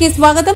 కి స్వాగతం.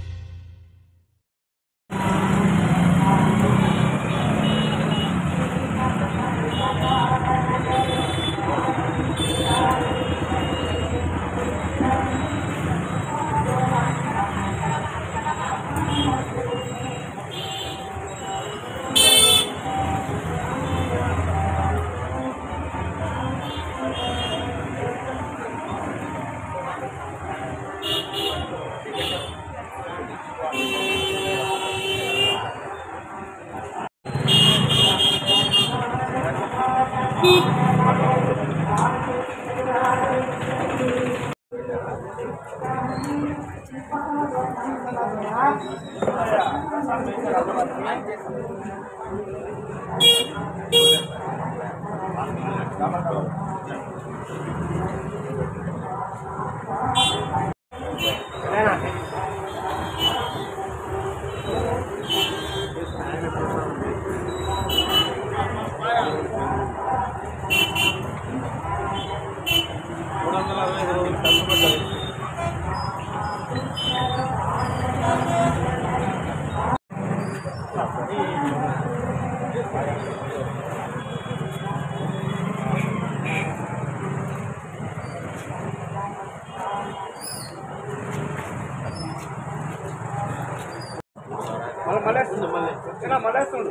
మళ్ళేస్తుండు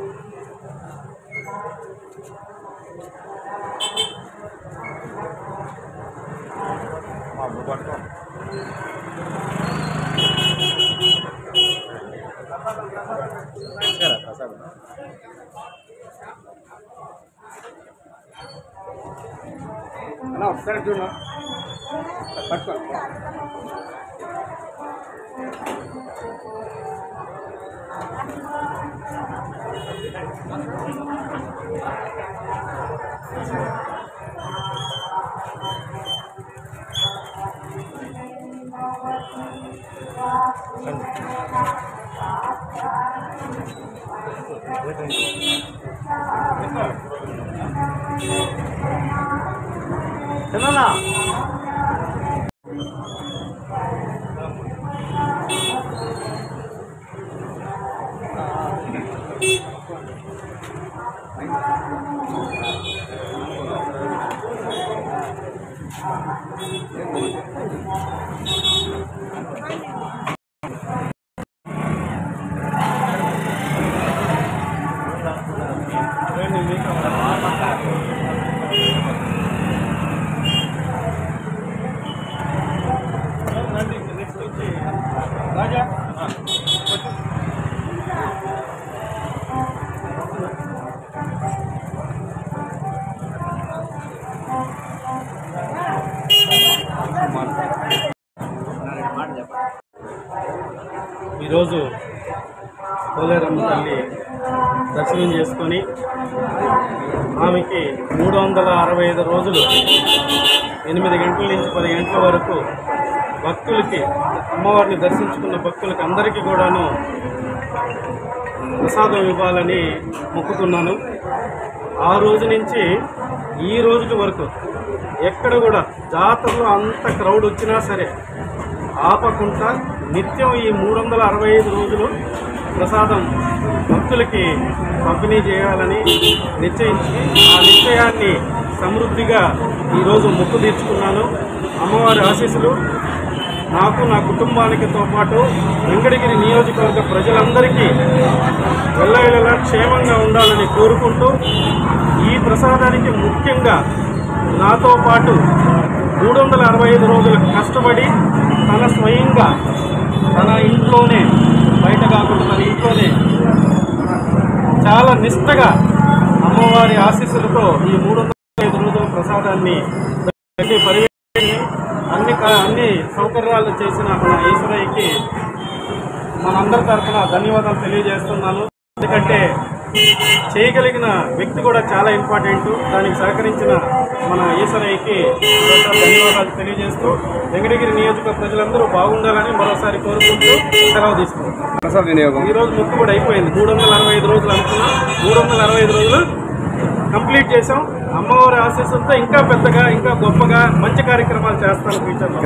అన్నా ఒకసారి చూడ పట్టుకో చదవనా రాజా ఈరోజు పోలేరమ్మ తల్లి దర్శనం చేసుకొని ఆమెకి 365 రోజులు 8 గంటల నుంచి 10 గంటల వరకు భక్తులకి అమ్మవారిని దర్శించుకున్న భక్తులకి అందరికీ కూడాను ప్రసాదం ఇవ్వాలని మొక్కుతున్నాను. ఆ రోజు నుంచి ఈ రోజు వరకు ఎక్కడ కూడా జాతరలో అంత క్రౌడ్ వచ్చినా సరే ఆపకుండా నిత్యం ఈ 365 రోజులు ప్రసాదం భక్తులకి పంపిణీ చేయాలని నిశ్చయించి ఆ నిశ్చయాన్ని సమృద్ధిగా ఈరోజు మొక్కు తీర్చుకున్నాను. అమ్మవారి ఆశీస్సులు నాకు నా కుటుంబానికితో పాటు వెంకటగిరి నియోజకవర్గ ప్రజలందరికీ వెళ్ళవేళలా క్షేమంగా ఉండాలని కోరుకుంటూ ఈ ప్రసాదానికి ముఖ్యంగా నాతో పాటు 365 రోజులు కష్టపడి తన స్వయంగా తన ఇంట్లోనే బయట కాకుండా తన ఇంట్లోనే చాలా నిష్ఠగా అమ్మవారి ఆశీస్సులతో ఈ 365 రోజుల ప్రసాదాన్ని అన్ని సౌకర్యాలు చేసిన మన ఈశ్వరయ్యకి మనందరి తరఫున ధన్యవాదాలు తెలియజేస్తున్నాను. ఎందుకంటే చేయగలిగిన వ్యక్తి కూడా చాలా ఇంపార్టెంట్. దానికి సహకరించిన మన ఈశ్వరయ్యకి ధన్యవాదాలు తెలియజేస్తూ వెంకటగిరి నియోజక ప్రజలందరూ బాగుండాలని మరోసారి కోరుకుంటూ సెలవు తీసుకుంటాం. ప్రసాద వినియోగం ఈరోజు మొక్కు కూడా అయిపోయింది. 365 రోజులు అనుకున్నా 365 రోజులు కంప్లీట్ చేసాం. అమ్మవారి ఆశీస్సులతో ఇంకా పెద్దగా ఇంకా గొప్పగా మంచి కార్యక్రమాలు చేస్తాను ఫ్యూచర్లో.